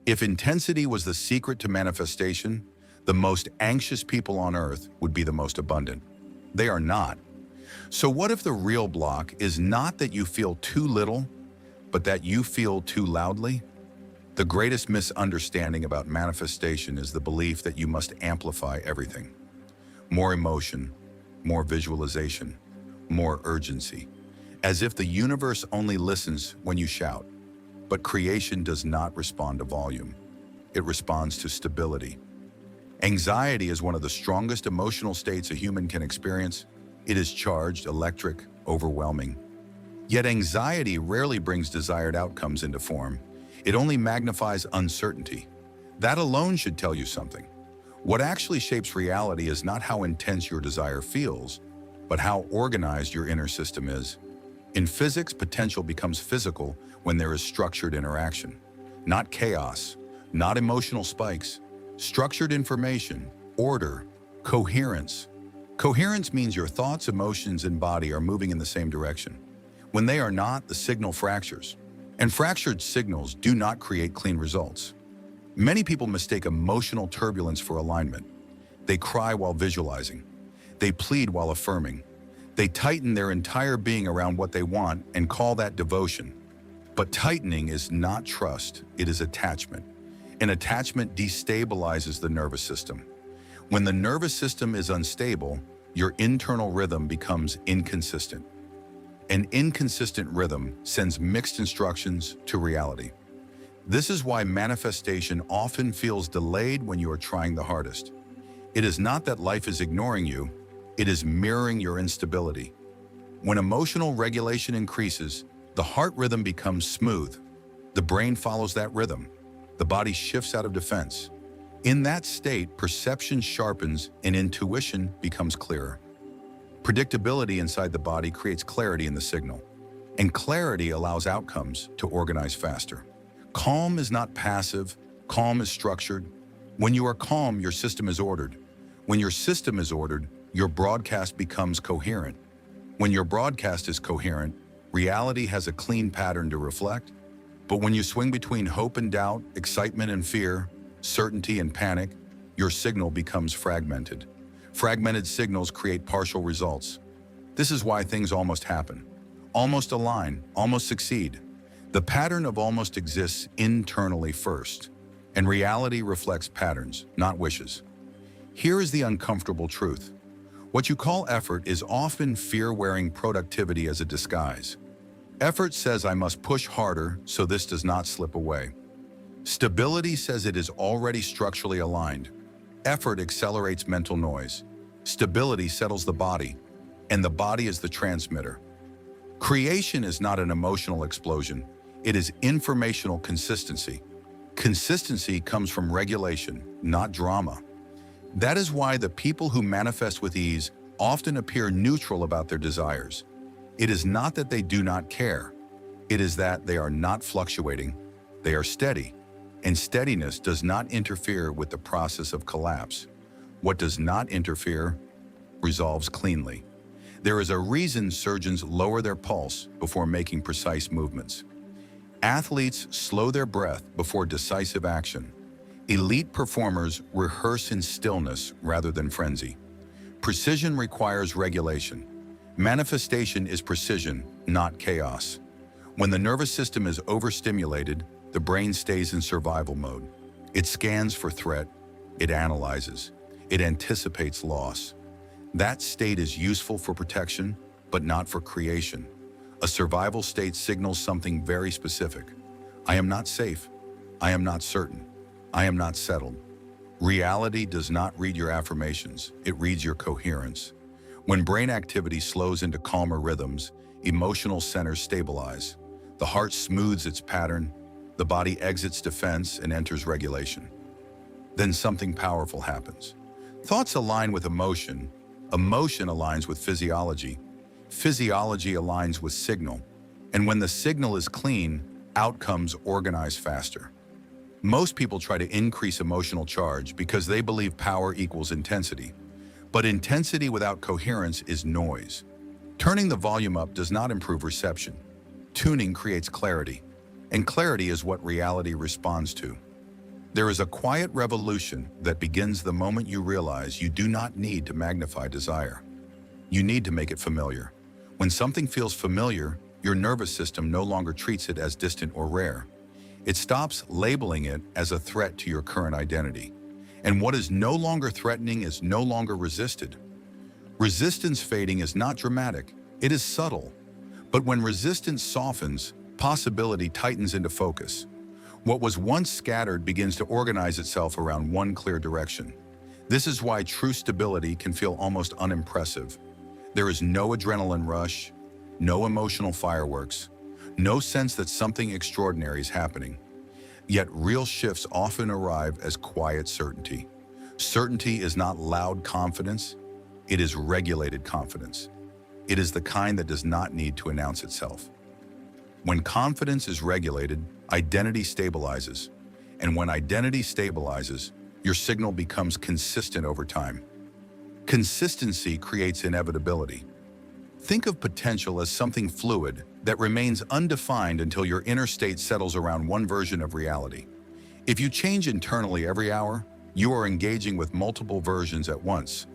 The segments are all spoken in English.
If intensity was the secret to manifestation, the most anxious people on earth would be the most abundant. They are not. So what if the real block is not that you feel too little, but that you feel too loudly? The greatest misunderstanding about manifestation is the belief that you must amplify everything. More emotion, more visualization, more urgency, as if the universe only listens when you shout. But creation does not respond to volume. It responds to stability. Anxiety is one of the strongest emotional states a human can experience. It is charged, electric, overwhelming. Yet anxiety rarely brings desired outcomes into form. It only magnifies uncertainty. That alone should tell you something. What actually shapes reality is not how intense your desire feels, but how organized your inner system is. In physics, potential becomes physical when there is structured interaction. Not chaos, not emotional spikes. Structured information, order, coherence. Coherence means your thoughts, emotions, and body are moving in the same direction. When they are not, the signal fractures. And fractured signals do not create clean results. Many people mistake emotional turbulence for alignment. They cry while visualizing. They plead while affirming. They tighten their entire being around what they want and call that devotion. But tightening is not trust, it is attachment. And attachment destabilizes the nervous system. When the nervous system is unstable, your internal rhythm becomes inconsistent. An inconsistent rhythm sends mixed instructions to reality. This is why manifestation often feels delayed when you are trying the hardest. It is not that life is ignoring you, it is mirroring your instability. When emotional regulation increases, the heart rhythm becomes smooth. The brain follows that rhythm. The body shifts out of defense. In that state, perception sharpens and intuition becomes clearer. Predictability inside the body creates clarity in the signal, and clarity allows outcomes to organize faster. Calm is not passive, calm is structured. When you are calm, your system is ordered. When your system is ordered, your broadcast becomes coherent. When your broadcast is coherent, reality has a clean pattern to reflect. But when you swing between hope and doubt, excitement and fear, certainty and panic, your signal becomes fragmented. Fragmented signals create partial results. This is why things almost happen, almost align, almost succeed. The pattern of almost exists internally first, and reality reflects patterns, not wishes. Here is the uncomfortable truth. What you call effort is often fear wearing productivity as a disguise. Effort says I must push harder so this does not slip away. Stability says it is already structurally aligned. Effort accelerates mental noise. Stability settles the body, and the body is the transmitter. Creation is not an emotional explosion. It is informational consistency. Consistency comes from regulation, not drama. That is why the people who manifest with ease often appear neutral about their desires. It is not that they do not care. It is that they are not fluctuating. They are steady. And steadiness does not interfere with the process of collapse. What does not interfere resolves cleanly. There is a reason surgeons lower their pulse before making precise movements. Athletes slow their breath before decisive action. Elite performers rehearse in stillness rather than frenzy. Precision requires regulation. Manifestation is precision, not chaos. When the nervous system is overstimulated, the brain stays in survival mode. It scans for threat, it analyzes, it anticipates loss. That state is useful for protection, but not for creation. A survival state signals something very specific. I am not safe. I am not certain. I am not settled. Reality does not read your affirmations, it reads your coherence. When brain activity slows into calmer rhythms, emotional centers stabilize. The heart smooths its pattern, the body exits defense and enters regulation. Then something powerful happens. Thoughts align with emotion, emotion aligns with physiology, physiology aligns with signal, and when the signal is clean, outcomes organize faster. Most people try to increase emotional charge because they believe power equals intensity. But intensity without coherence is noise. Turning the volume up does not improve reception. Tuning creates clarity, and clarity is what reality responds to. There is a quiet revolution that begins the moment you realize you do not need to magnify desire. You need to make it familiar. When something feels familiar, your nervous system no longer treats it as distant or rare. It stops labeling it as a threat to your current identity. And what is no longer threatening is no longer resisted. Resistance fading is not dramatic, it is subtle. But when resistance softens, possibility tightens into focus. What was once scattered begins to organize itself around one clear direction. This is why true stability can feel almost unimpressive. There is no adrenaline rush, no emotional fireworks, no sense that something extraordinary is happening. Yet real shifts often arrive as quiet certainty. Certainty is not loud confidence, it is regulated confidence. It is the kind that does not need to announce itself. When confidence is regulated, identity stabilizes. And when identity stabilizes, your signal becomes consistent over time. Consistency creates inevitability. Think of potential as something fluid that remains undefined until your inner state settles around one version of reality. If you change internally every hour, you are engaging with multiple versions at once.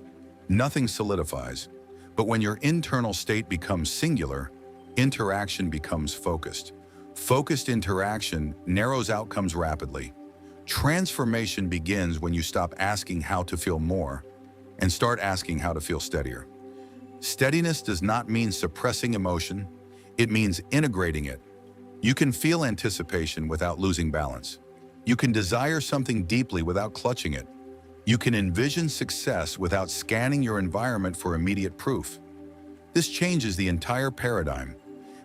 Nothing solidifies. But when your internal state becomes singular, interaction becomes focused. Focused interaction narrows outcomes rapidly. Transformation begins when you stop asking how to feel more and start asking how to feel steadier. Steadiness does not mean suppressing emotion, it means integrating it. You can feel anticipation without losing balance. You can desire something deeply without clutching it. You can envision success without scanning your environment for immediate proof. This changes the entire paradigm.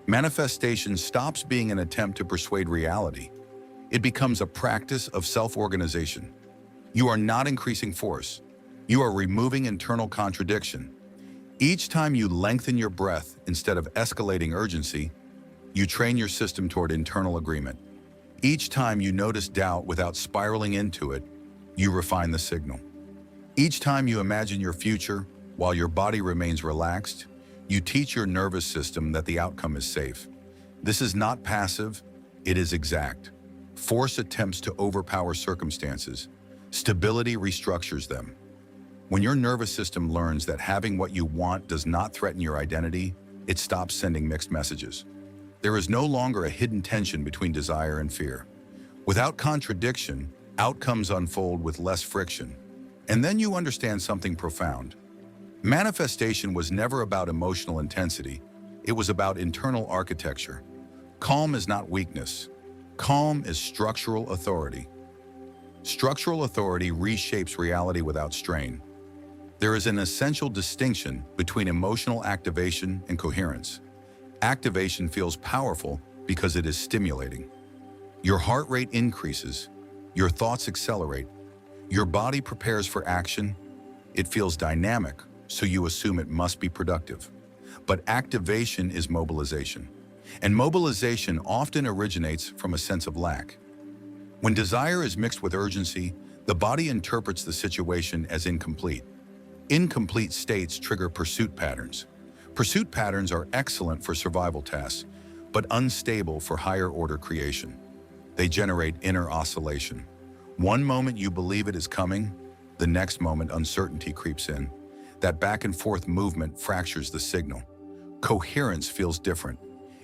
Manifestation stops being an attempt to persuade reality. It becomes a practice of self-organization. You are not increasing force. You are removing internal contradiction. Each time you lengthen your breath instead of escalating urgency, you train your system toward internal agreement. Each time you notice doubt without spiraling into it, you refine the signal. Each time you imagine your future while your body remains relaxed, you teach your nervous system that the outcome is safe. This is not passive, it is exact. Force attempts to overpower circumstances. Stability restructures them. When your nervous system learns that having what you want does not threaten your identity, it stops sending mixed messages. There is no longer a hidden tension between desire and fear. Without contradiction, outcomes unfold with less friction. And then you understand something profound. Manifestation was never about emotional intensity. It was about internal architecture. Calm is not weakness. Calm is structural authority. Structural authority reshapes reality without strain. There is an essential distinction between emotional activation and coherence. Activation feels powerful because it is stimulating. Your heart rate increases, your thoughts accelerate, your body prepares for action. It feels dynamic, so you assume it must be productive. But activation is mobilization, and mobilization often originates from a sense of lack. When desire is mixed with urgency, the body interprets the situation as incomplete. Incomplete states trigger pursuit patterns. Pursuit patterns are excellent for survival tasks, but unstable for higher order creation. They generate inner oscillation. One moment you believe it is coming, the next moment uncertainty creeps in. That back and forth movement fractures the signal. Coherence feels different.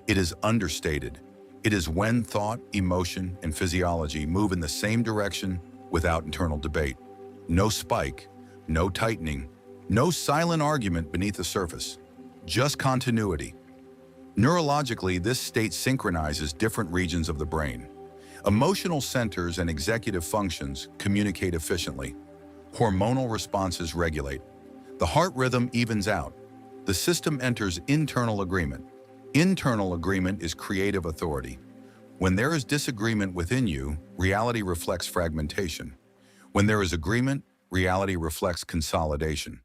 It is understated. It is when thought, emotion, and physiology move in the same direction without internal debate. No spike, no tightening, no silent argument beneath the surface. Just continuity. Neurologically, this state synchronizes different regions of the brain. Emotional centers and executive functions communicate efficiently. Hormonal responses regulate. The heart rhythm evens out. The system enters internal agreement. Internal agreement is creative authority. When there is disagreement within you, reality reflects fragmentation. When there is agreement, reality reflects consolidation.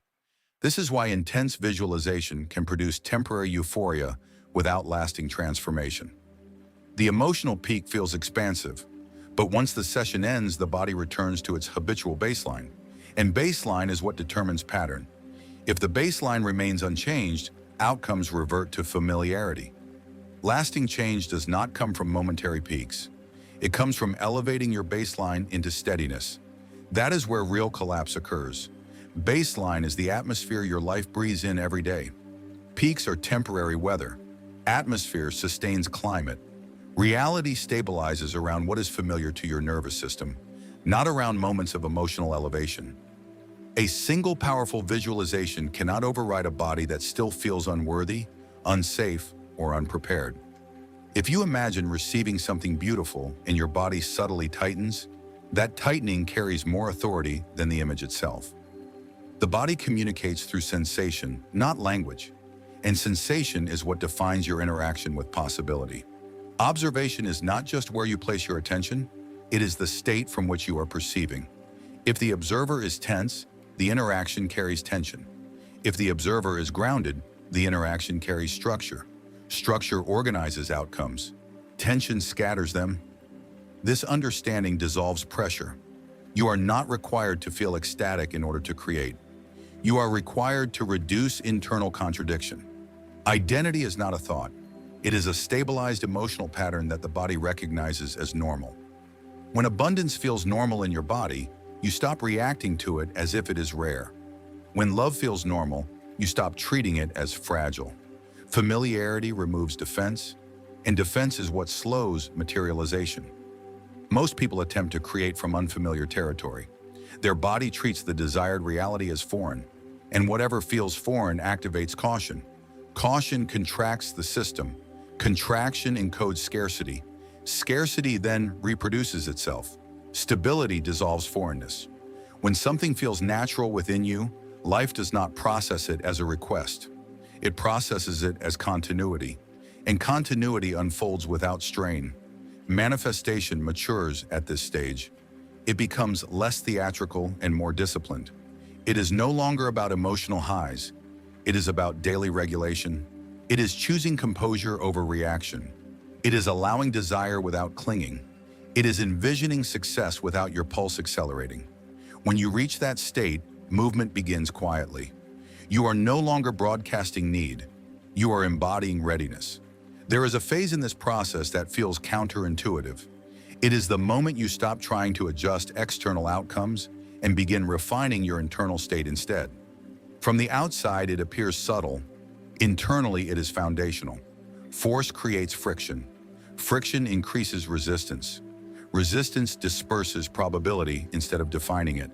This is why intense visualization can produce temporary euphoria without lasting transformation. The emotional peak feels expansive, but once the session ends, the body returns to its habitual baseline. And baseline is what determines pattern. If the baseline remains unchanged, outcomes revert to familiarity. Lasting change does not come from momentary peaks. It comes from elevating your baseline into steadiness. That is where real collapse occurs. Baseline is the atmosphere your life breathes in every day. Peaks are temporary weather. Atmosphere sustains climate. Reality stabilizes around what is familiar to your nervous system, not around moments of emotional elevation. A single powerful visualization cannot override a body that still feels unworthy, unsafe, or unprepared. If you imagine receiving something beautiful and your body subtly tightens, that tightening carries more authority than the image itself. The body communicates through sensation, not language, and sensation is what defines your interaction with possibility. Observation is not just where you place your attention, it is the state from which you are perceiving. If the observer is tense, the interaction carries tension. If the observer is grounded, the interaction carries structure. Structure organizes outcomes. Tension scatters them. This understanding dissolves pressure. You are not required to feel ecstatic in order to create. You are required to reduce internal contradiction. Identity is not a thought. It is a stabilized emotional pattern that the body recognizes as normal. When abundance feels normal in your body, you stop reacting to it as if it is rare. When love feels normal, you stop treating it as fragile. Familiarity removes defense, and defense is what slows materialization. Most people attempt to create from unfamiliar territory. Their body treats the desired reality as foreign, and whatever feels foreign activates caution. Caution contracts the system. Contraction encodes scarcity. Scarcity then reproduces itself. Stability dissolves foreignness. When something feels natural within you, life does not process it as a request. It processes it as continuity, and continuity unfolds without strain. Manifestation matures at this stage. It becomes less theatrical and more disciplined. It is no longer about emotional highs. It is about daily regulation. It is choosing composure over reaction. It is allowing desire without clinging. It is envisioning success without your pulse accelerating. When you reach that state, movement begins quietly. You are no longer broadcasting need. You are embodying readiness. There is a phase in this process that feels counterintuitive. It is the moment you stop trying to adjust external outcomes and begin refining your internal state instead. From the outside, it appears subtle. Internally, it is foundational. Force creates friction. Friction increases resistance. Resistance disperses probability instead of defining it.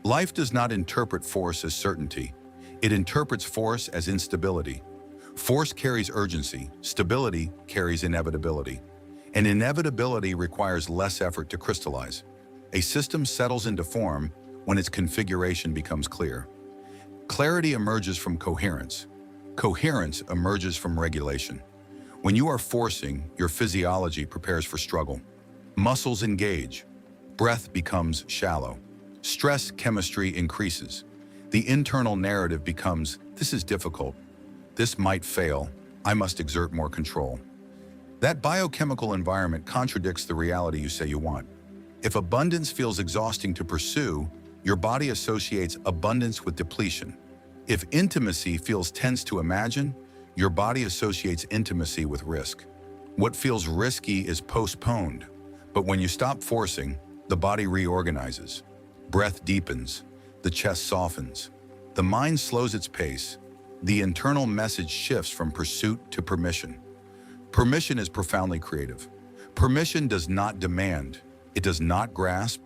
Life does not interpret force as certainty. It interprets force as instability. Force carries urgency. Stability carries inevitability. And inevitability requires less effort to crystallize. A system settles into form when its configuration becomes clear. Clarity emerges from coherence. Coherence emerges from regulation. When you are forcing, your physiology prepares for struggle. Muscles engage. Breath becomes shallow. Stress chemistry increases. The internal narrative becomes, this is difficult. This might fail. I must exert more control. That biochemical environment contradicts the reality you say you want. If abundance feels exhausting to pursue, your body associates abundance with depletion. If intimacy feels tense to imagine, your body associates intimacy with risk. What feels risky is postponed, but when you stop forcing, the body reorganizes. Breath deepens, the chest softens, the mind slows its pace, the internal message shifts from pursuit to permission. Permission is profoundly creative. Permission does not demand, it does not grasp,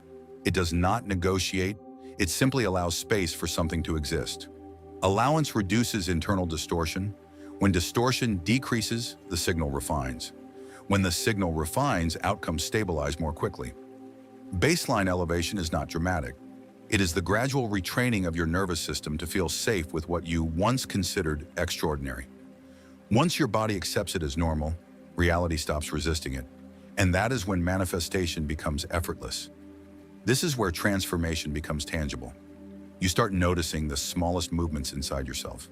it does not negotiate, it simply allows space for something to exist. Allowance reduces internal distortion. When distortion decreases, the signal refines. When the signal refines, outcomes stabilize more quickly. Baseline elevation is not dramatic. It is the gradual retraining of your nervous system to feel safe with what you once considered extraordinary. Once your body accepts it as normal, reality stops resisting it, and that is when manifestation becomes effortless. This is where transformation becomes tangible. You start noticing the smallest movements inside yourself.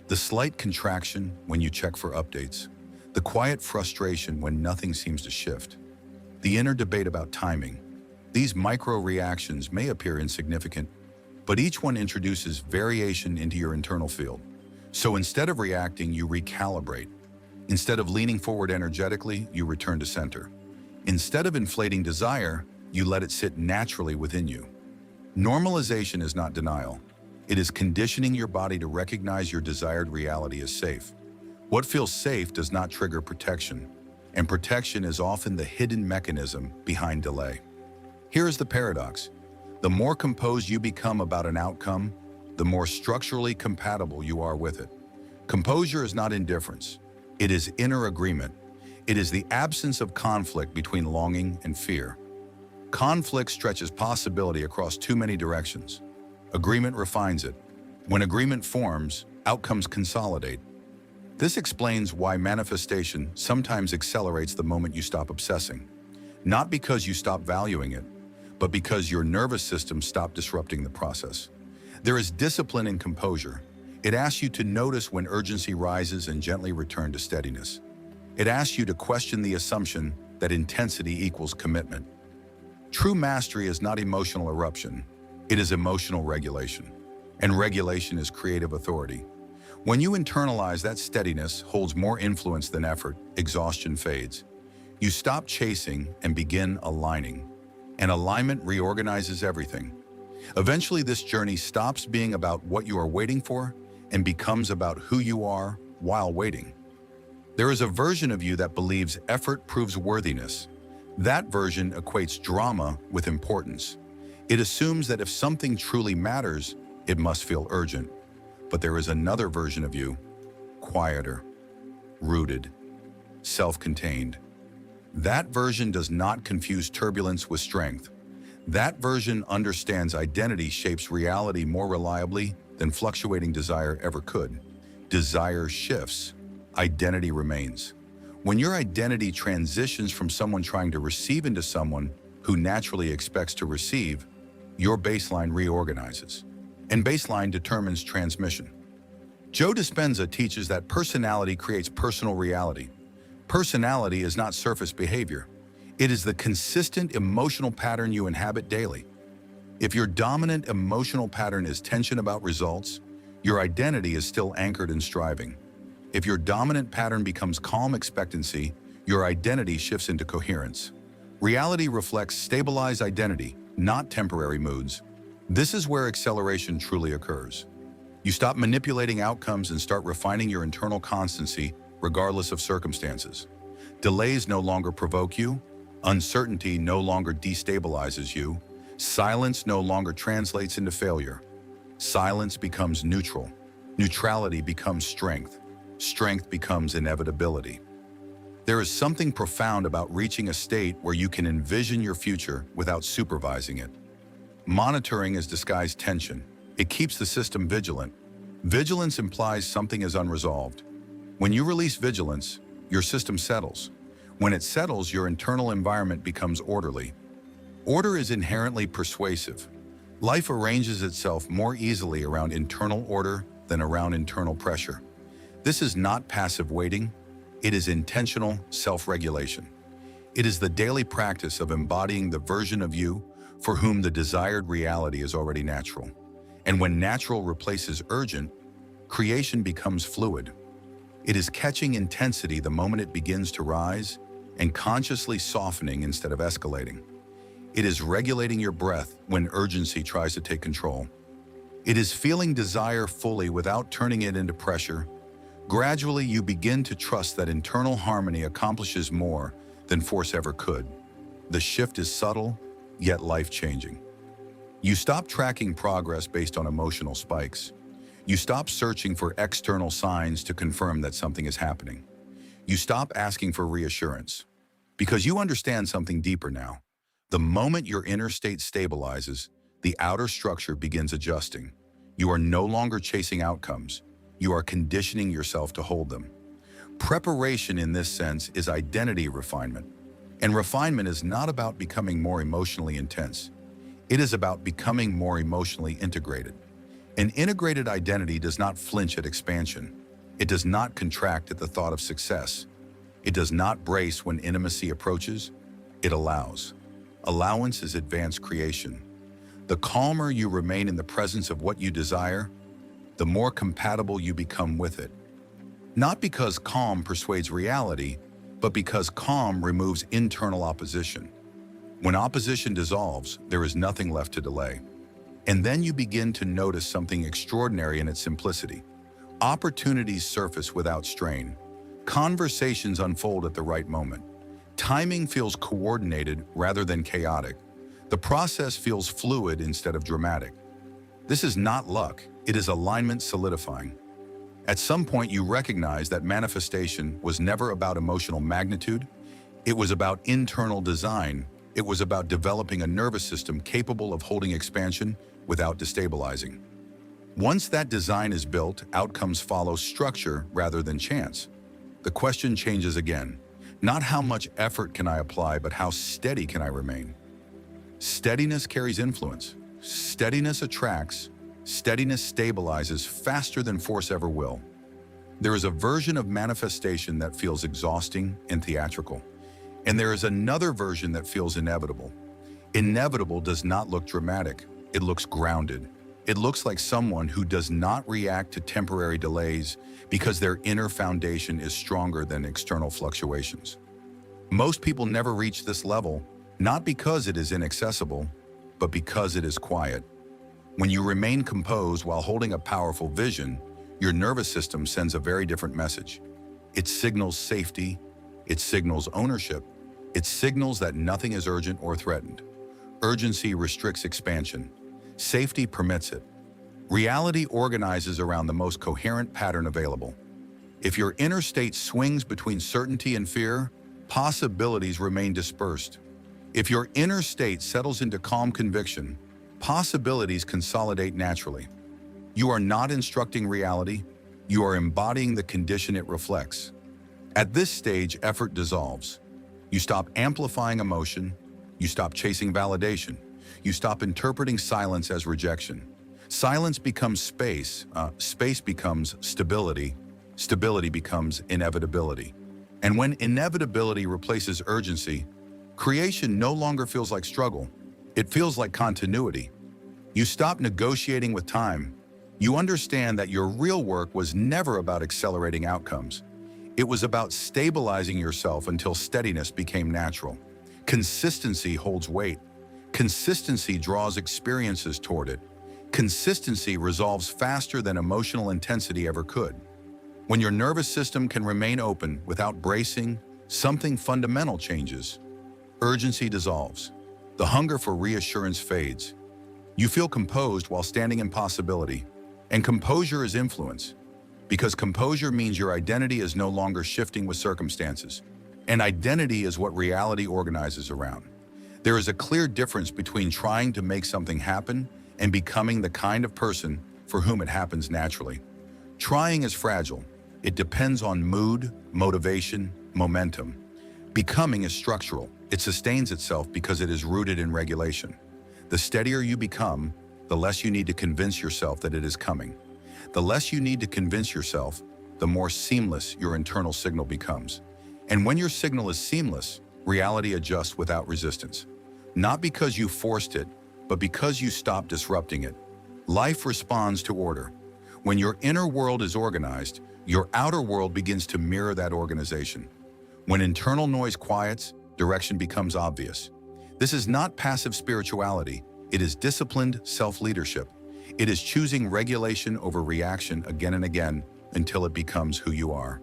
The slight contraction when you check for updates, the quiet frustration when nothing seems to shift, the inner debate about timing. These micro-reactions may appear insignificant, but each one introduces variation into your internal field. So instead of reacting, you recalibrate. Instead of leaning forward energetically, you return to center. Instead of inflating desire, you let it sit naturally within you. Normalization is not denial. It is conditioning your body to recognize your desired reality as safe. What feels safe does not trigger protection, and protection is often the hidden mechanism behind delay. Here is the paradox. The more composed you become about an outcome, the more structurally compatible you are with it. Composure is not indifference. It is inner agreement. It is the absence of conflict between longing and fear. Conflict stretches possibility across too many directions. Agreement refines it. When agreement forms, outcomes consolidate. This explains why manifestation sometimes accelerates the moment you stop obsessing. Not because you stop valuing it, but because your nervous system stopped disrupting the process. There is discipline in composure. It asks you to notice when urgency rises and gently return to steadiness. It asks you to question the assumption that intensity equals commitment. True mastery is not emotional eruption. It is emotional regulation. And regulation is creative authority. When you internalize that steadiness holds more influence than effort, exhaustion fades. You stop chasing and begin aligning. And alignment reorganizes everything. Eventually, this journey stops being about what you are waiting for and becomes about who you are while waiting. There is a version of you that believes effort proves worthiness. That version equates drama with importance. It assumes that if something truly matters, it must feel urgent. But there is another version of you, quieter, rooted, self-contained. That version does not confuse turbulence with strength. That version understands identity shapes reality more reliably than fluctuating desire ever could. Desire shifts, identity remains. When your identity transitions from someone trying to receive into someone who naturally expects to receive, your baseline reorganizes. And baseline determines transmission. Joe Dispenza teaches that personality creates personal reality. Personality is not surface behavior. It is the consistent emotional pattern you inhabit daily. If your dominant emotional pattern is tension about results, your identity is still anchored in striving. If your dominant pattern becomes calm expectancy, your identity shifts into coherence. Reality reflects stabilized identity, not temporary moods. This is where acceleration truly occurs. You stop manipulating outcomes and start refining your internal constancy, regardless of circumstances. Delays no longer provoke you. Uncertainty no longer destabilizes you. Silence no longer translates into failure. Silence becomes neutral. Neutrality becomes strength. Strength becomes inevitability. There is something profound about reaching a state where you can envision your future without supervising it. Monitoring is disguised tension. It keeps the system vigilant. Vigilance implies something is unresolved. When you release vigilance, your system settles. When it settles, your internal environment becomes orderly. Order is inherently persuasive. Life arranges itself more easily around internal order than around internal pressure. This is not passive waiting. It is intentional self-regulation. It is the daily practice of embodying the version of you for whom the desired reality is already natural. And when natural replaces urgent, creation becomes fluid. It is catching intensity the moment it begins to rise and consciously softening instead of escalating. It is regulating your breath when urgency tries to take control. It is feeling desire fully without turning it into pressure. Gradually, you begin to trust that internal harmony accomplishes more than force ever could. The shift is subtle, yet life-changing. You stop tracking progress based on emotional spikes. You stop searching for external signs to confirm that something is happening. You stop asking for reassurance. Because you understand something deeper now. The moment your inner state stabilizes, the outer structure begins adjusting. You are no longer chasing outcomes. You are conditioning yourself to hold them. Preparation in this sense is identity refinement. And refinement is not about becoming more emotionally intense. It is about becoming more emotionally integrated. An integrated identity does not flinch at expansion. It does not contract at the thought of success. It does not brace when intimacy approaches. It allows. Allowance is advanced creation. The calmer you remain in the presence of what you desire, the more compatible you become with it. Not because calm persuades reality, but because calm removes internal opposition. When opposition dissolves, there is nothing left to delay. And then you begin to notice something extraordinary in its simplicity. Opportunities surface without strain. Conversations unfold at the right moment. Timing feels coordinated rather than chaotic. The process feels fluid instead of dramatic. This is not luck, it is alignment solidifying. At some point, you recognize that manifestation was never about emotional magnitude. It was about internal design. It was about developing a nervous system capable of holding expansion without destabilizing. Once that design is built, outcomes follow structure rather than chance. The question changes again. Not how much effort can I apply, but how steady can I remain? Steadiness carries influence. Steadiness attracts. Steadiness stabilizes faster than force ever will. There is a version of manifestation that feels exhausting and theatrical. And there is another version that feels inevitable. Inevitable does not look dramatic. It looks grounded. It looks like someone who does not react to temporary delays because their inner foundation is stronger than external fluctuations. Most people never reach this level, not because it is inaccessible, but because it is quiet. When you remain composed while holding a powerful vision, your nervous system sends a very different message. It signals safety, it signals ownership, it signals that nothing is urgent or threatened. Urgency restricts expansion. Safety permits it. Reality organizes around the most coherent pattern available. If your inner state swings between certainty and fear, possibilities remain dispersed. If your inner state settles into calm conviction, possibilities consolidate naturally. You are not instructing reality, you are embodying the condition it reflects. At this stage, effort dissolves. You stop amplifying emotion, you stop chasing validation, you stop interpreting silence as rejection. Silence becomes space, space becomes stability, stability becomes inevitability. And when inevitability replaces urgency, creation no longer feels like struggle, it feels like continuity. You stop negotiating with time. You understand that your real work was never about accelerating outcomes. It was about stabilizing yourself until steadiness became natural. Consistency holds weight. Consistency draws experiences toward it. Consistency resolves faster than emotional intensity ever could. When your nervous system can remain open without bracing, something fundamental changes. Urgency dissolves. The hunger for reassurance fades. You feel composed while standing in possibility. And composure is influence. Because composure means your identity is no longer shifting with circumstances. And identity is what reality organizes around. There is a clear difference between trying to make something happen and becoming the kind of person for whom it happens naturally. Trying is fragile. It depends on mood, motivation, momentum. Becoming is structural. It sustains itself because it is rooted in regulation. The steadier you become, the less you need to convince yourself that it is coming. The less you need to convince yourself, the more seamless your internal signal becomes. And when your signal is seamless, reality adjusts without resistance. Not because you forced it, but because you stopped disrupting it. Life responds to order. When your inner world is organized, your outer world begins to mirror that organization. When internal noise quiets, direction becomes obvious. This is not passive spirituality. It is disciplined self-leadership. It is choosing regulation over reaction again and again until it becomes who you are.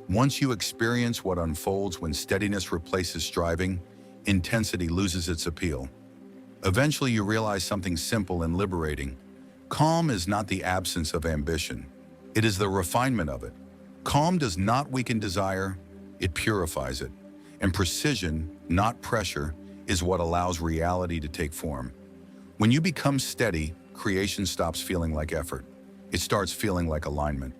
Once you experience what unfolds when steadiness replaces striving, intensity loses its appeal. Eventually, you realize something simple and liberating. Calm is not the absence of ambition. It is the refinement of it. Calm does not weaken desire, it purifies it. And precision, not pressure, is what allows reality to take form. When you become steady, creation stops feeling like effort. It starts feeling like alignment.